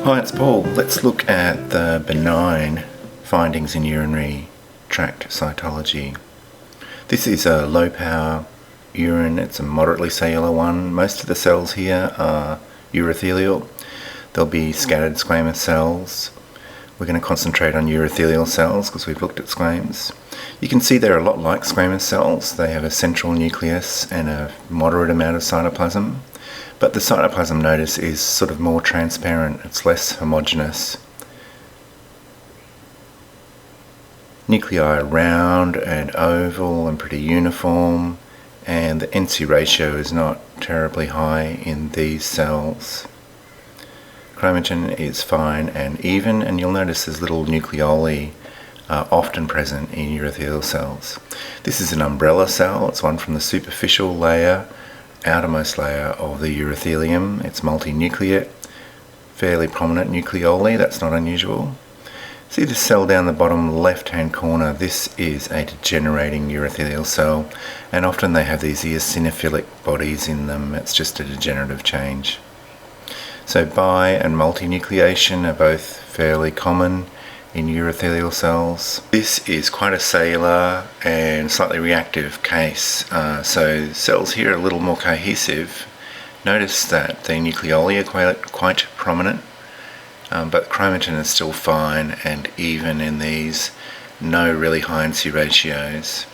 Hi, it's Paul. Let's look at the benign findings in urinary tract cytology. This is a low power urine. It's a moderately cellular one. Most of the cells here are urothelial. There'll be scattered squamous cells. We're going to concentrate on urothelial cells because we've looked at squames. You can see they're a lot like squamous cells. They have a central nucleus and a moderate amount of cytoplasm. But the cytoplasm, notice, is sort of more transparent. It's less homogeneous. Nuclei are round and oval and pretty uniform, and the NC ratio is not terribly high in these cells. Chromatin is fine and even, and you'll notice there's little nucleoli often present in urothelial cells. This is an umbrella cell. It's one from the superficial layer, outermost layer of the urothelium. It's multinucleate, fairly prominent nucleoli. That's not unusual. See this cell down the bottom left hand corner? This is a degenerating urothelial cell, and often they have these eosinophilic bodies in them. It's just a degenerative change. So bi and multinucleation are both fairly common in urothelial cells. This is quite a cellular and slightly reactive case. So cells here are a little more cohesive. Notice that the nucleoli are quite prominent, but chromatin is still fine and even in these. No really high NC ratios.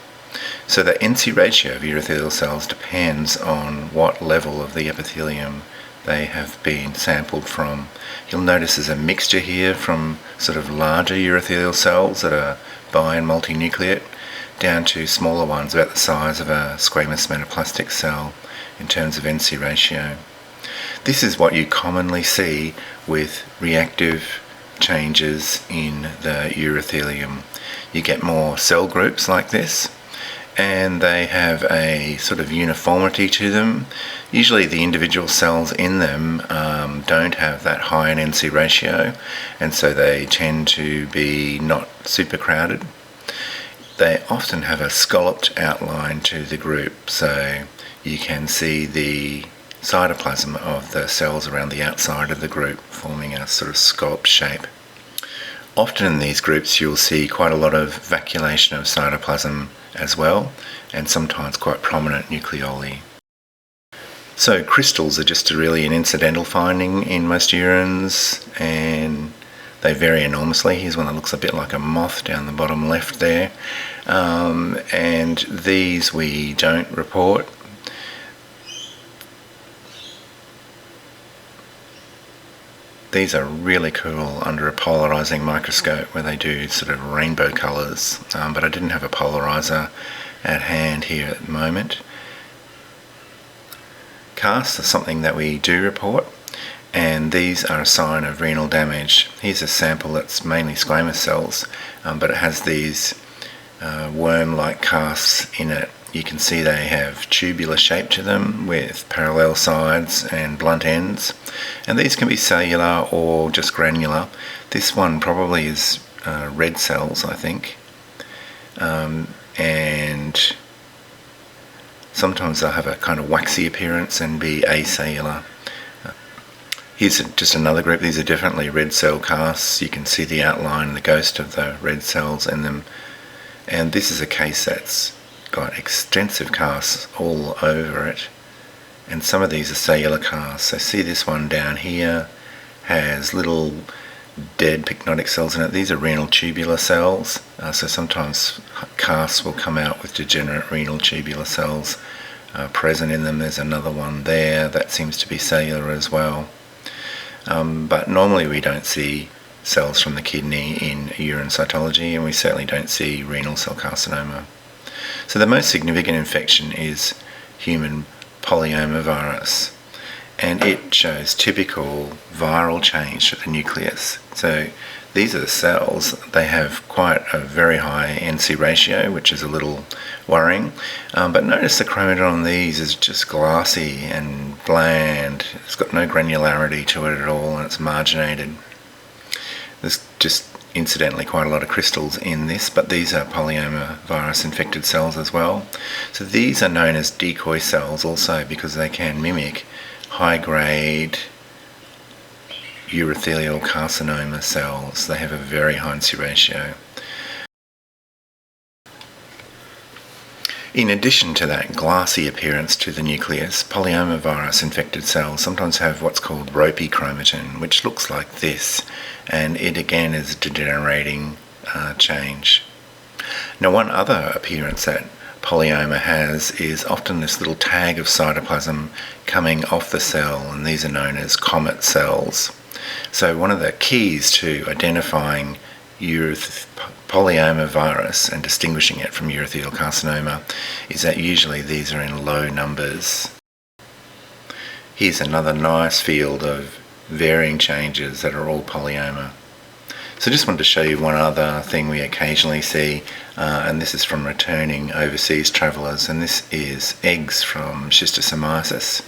So the NC ratio of urothelial cells depends on what level of the epithelium they have been sampled from. You'll notice there's a mixture here from sort of larger urothelial cells that are bi and multinucleate down to smaller ones about the size of a squamous metaplastic cell in terms of NC ratio. This is what you commonly see with reactive changes in the urothelium. You get more cell groups like this, and they have a sort of uniformity to them. Usually the individual cells in them don't have that high an NC ratio, and so they tend to be not super crowded. They often have a scalloped outline to the group, so you can see the cytoplasm of the cells around the outside of the group forming a sort of scalloped shape. Often in these groups you'll see quite a lot of vacuolation of cytoplasm as well, and sometimes quite prominent nucleoli. So crystals are just really an incidental finding in most urines, and they vary enormously. Here's one that looks a bit like a moth down the bottom left there, and these we don't report. These are really cool under a polarizing microscope where they do sort of rainbow colors, but I didn't have a polarizer at hand here at the moment. Casts are something that we do report, and these are a sign of renal damage. Here's a sample that's mainly squamous cells, but it has these worm-like casts in it. You can see they have tubular shape to them with parallel sides and blunt ends, and these can be cellular or just granular. This one probably is red cells, I think, and sometimes they'll have a kind of waxy appearance and be acellular. Here's just another group. These are definitely red cell casts. You can see the outline, the ghost of the red cells in them, and this is a case that's got extensive casts all over it, and some of these are cellular casts. So see this one down here has little dead pycnotic cells in it. These are renal tubular cells, so sometimes casts will come out with degenerate renal tubular cells present in them. There's another one there that seems to be cellular as well, but normally we don't see cells from the kidney in urine cytology, and we certainly don't see renal cell carcinoma. So the most significant infection is human polyomavirus, and it shows typical viral change to the nucleus. So these are the cells. They have quite a very high NC ratio, which is a little worrying. But notice the chromatin on these is just glassy and bland. It's got no granularity to it at all, and it's marginated. There's just incidentally quite a lot of crystals in this, but these are polyoma virus infected cells as well. So these are known as decoy cells also because they can mimic high-grade urothelial carcinoma cells. They have a very high NC ratio. In addition to that glassy appearance to the nucleus, polyoma virus infected cells sometimes have what's called ropey chromatin, which looks like this, and it again is a degenerating change. Now, one other appearance that polyoma has is often this little tag of cytoplasm coming off the cell, and these are known as comet cells. So one of the keys to identifying polyoma virus and distinguishing it from urothelial carcinoma is that usually these are in low numbers. Here's another nice field of varying changes that are all polyoma. So just wanted to show you one other thing we occasionally see, and this is from returning overseas travellers, and this is eggs from schistosomiasis.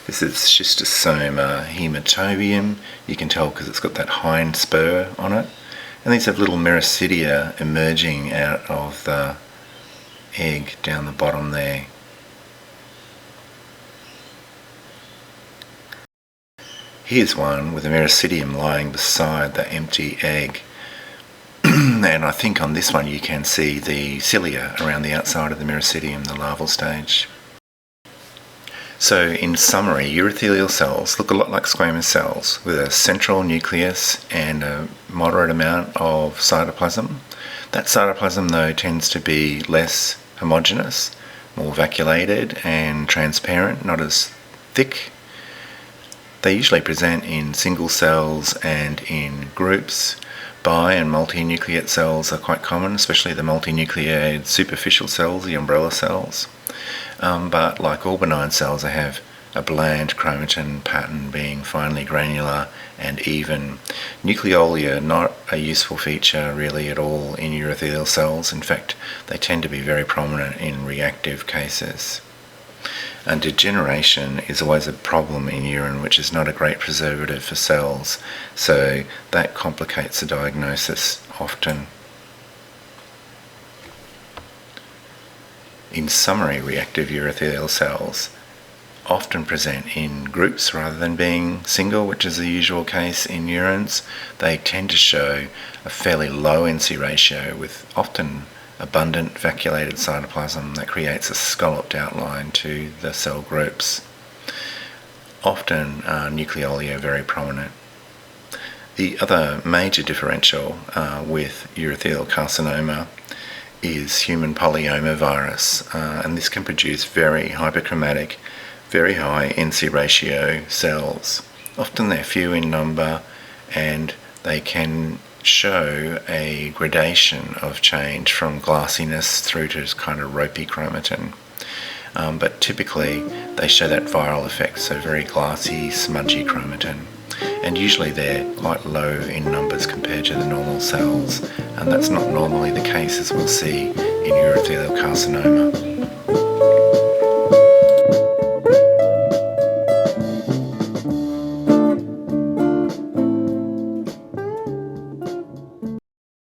This is Schistosoma hematobium. You can tell because it's got that hind spur on it. And these have little myristidia emerging out of the egg down the bottom there. Here's one with a myristidium lying beside the empty egg. And I think on this one you can see the cilia around the outside of the myristidium, the larval stage. So in summary, urothelial cells look a lot like squamous cells with a central nucleus and a moderate amount of cytoplasm. That cytoplasm though tends to be less homogeneous, more vacuolated and transparent, not as thick. They usually present in single cells and in groups. Bi- and multinucleate cells are quite common, especially the multinucleated superficial cells, the umbrella cells. But like all benign cells, they have a bland chromatin pattern being finely granular and even. Nucleolia are not a useful feature really at all in urothelial cells. In fact, they tend to be very prominent in reactive cases. And degeneration is always a problem in urine, which is not a great preservative for cells, so that complicates the diagnosis often. In summary, reactive urothelial cells often present in groups rather than being single, which is the usual case in urines. They tend to show a fairly low NC ratio with often abundant vacuolated cytoplasm that creates a scalloped outline to the cell groups. Often nucleolia are very prominent. The other major differential with urothelial carcinoma is human polyoma virus, and this can produce very hyperchromatic, very high NC ratio cells. Often they're few in number and they can show a gradation of change from glassiness through to kind of ropey chromatin. But typically they show that viral effect, so very glassy, smudgy chromatin. And usually they're quite low in numbers compared to the normal cells, and that's not normally the case, as we'll see in urothelial carcinoma.